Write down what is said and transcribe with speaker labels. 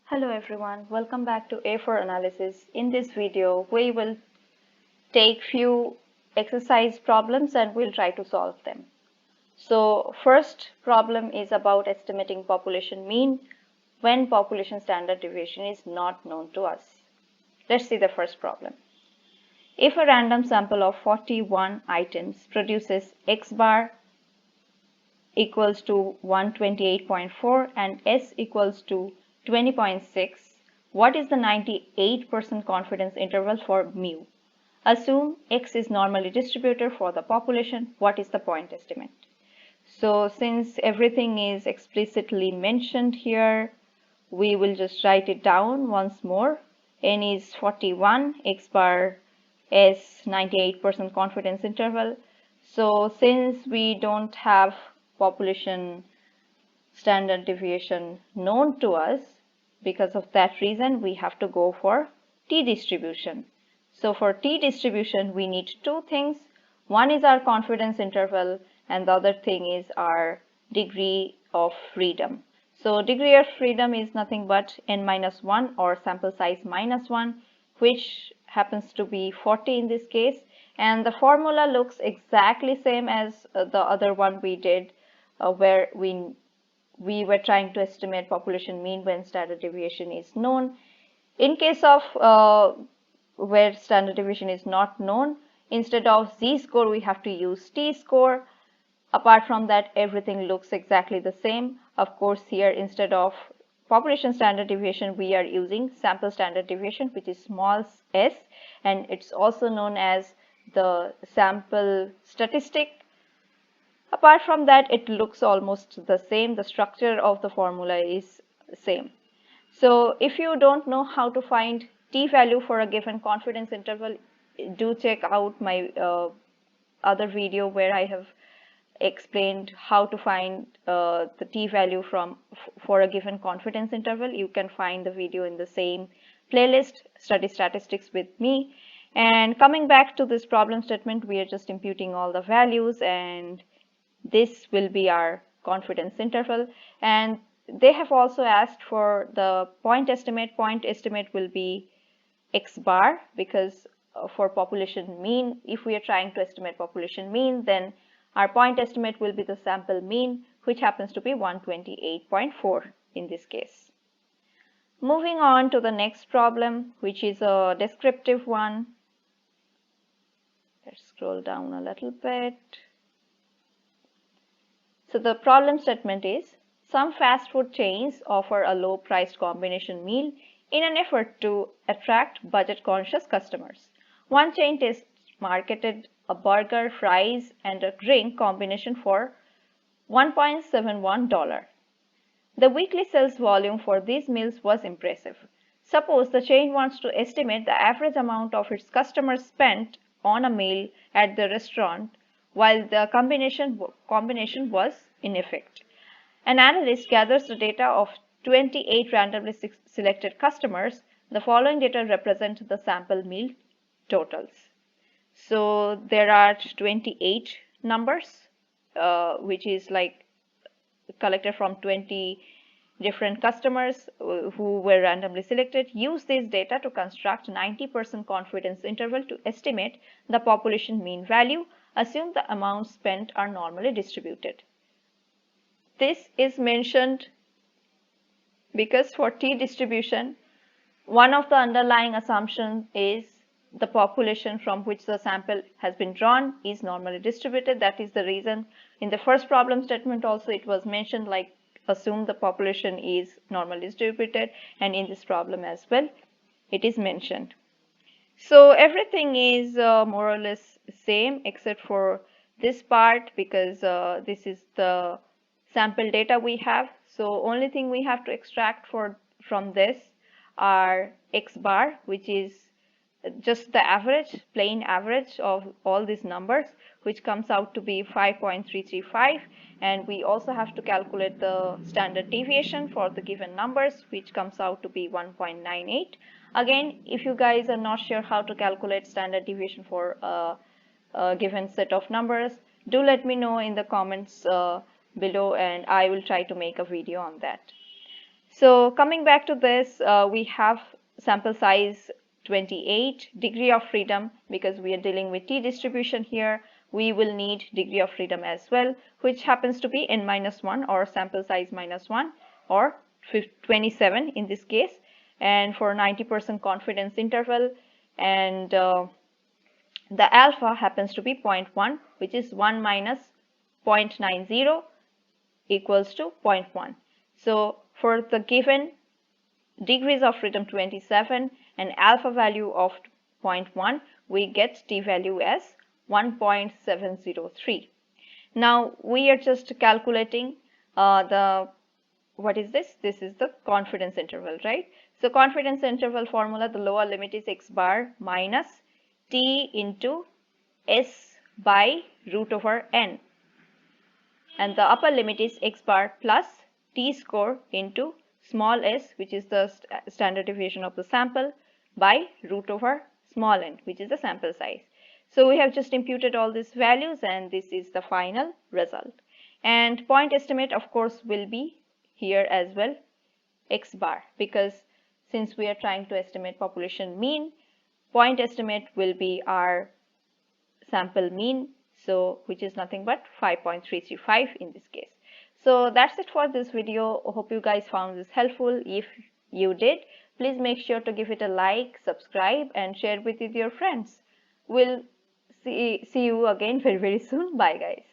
Speaker 1: Hello everyone, welcome back to A4 Analysis. In this video, we will take few exercise problems and we'll try to solve them. So first problem is about estimating population mean when population standard deviation is not known to us. Let's see the first problem. If a random sample of 41 items produces X bar equals to 128.4 and S equals to 20.6, what is the 98% confidence interval for mu? Assume X is normally distributed for the population. What is the point estimate? So since everything is explicitly mentioned here, we will just write it down once more. N is 41, X bar S 98% confidence interval. So since we don't have population standard deviation known to us, because of that reason we have to go for t distribution. So for t distribution we need two things. One is our confidence interval and the other thing is our degree of freedom. So degree of freedom is nothing but n minus 1 or sample size minus 1, which happens to be 40 in this case, and the formula looks exactly same as the other one we did, where we were trying to estimate population mean when standard deviation is known. In case of where standard deviation is not known, instead of z-score we have to use t-score. Apart from that, everything looks exactly the same. Of course, here instead of population standard deviation we are using sample standard deviation, which is small s, and it's also known as the sample statistic. Apart from that, it looks almost the same. The structure of the formula is same. So if you don't know how to find t value for a given confidence interval, do check out my other video where I have explained how to find the t value for a given confidence interval. You can find the video in the same playlist, Study Statistics with me. And coming back to this problem statement, we are just imputing all the values and this will be our confidence interval. And they have also asked for the point estimate. Point estimate will be X bar, because for population mean, if we are trying to estimate population mean, then our point estimate will be the sample mean, which happens to be 128.4 in this case. Moving on to the next problem, which is a descriptive one. Let's scroll down a little bit. So the problem statement is, some fast food chains offer a low-priced combination meal in an effort to attract budget-conscious customers. One chain test marketed a burger, fries, and a drink combination for $1.71. The weekly sales volume for these meals was impressive. Suppose the chain wants to estimate the average amount of its customers spent on a meal at the restaurant while the combination was in effect. An analyst gathers the data of 28 randomly selected customers. The following data represent the sample meal totals. So there are 28 numbers, which is like collected from 20 different customers who were randomly selected. Use this data to construct 90% confidence interval to estimate the population mean value. Assume the amounts spent are normally distributed. This is mentioned because for t distribution, one of the underlying assumptions is the population from which the sample has been drawn is normally distributed. That is the reason in the first problem statement also it was mentioned, like assume the population is normally distributed, and in this problem as well it is mentioned. So everything is more or less same except for this part, because this is the sample data we have. So only thing we have to extract from this are X bar, which is just the average, plain average of all these numbers, which comes out to be 5.335, and we also have to calculate the standard deviation for the given numbers, which comes out to be 1.98. Again, if you guys are not sure how to calculate standard deviation for a given set of numbers, do let me know in the comments below and I will try to make a video on that. So coming back to this, we have sample size 28, degree of freedom, because we are dealing with t-distribution here, we will need degree of freedom as well, which happens to be n-1 or sample size -1 or 27 in this case, and for 90% confidence interval, and the alpha happens to be 0.1, which is 1 minus 0.90 equals to 0.1. So for the given degrees of freedom 27 and alpha value of 0.1, we get t value as 1.703. Now we are just calculating what is this? This is the confidence interval, right? So confidence interval formula, the lower limit is x bar minus t into s by root over n, and the upper limit is x bar plus t score into small s, which is the standard deviation of the sample, by root over small n, which is the sample size. So we have just imputed all these values, and this is the final result. And point estimate, of course, will be here as well, x bar, because since we are trying to estimate population mean, point estimate will be our sample mean, so which is nothing but 5.335 in this case. So that's it for this video. Hope you guys found this helpful. If you did, please make sure to give it a like, subscribe, and share with your friends. We'll see you again very soon. Bye guys.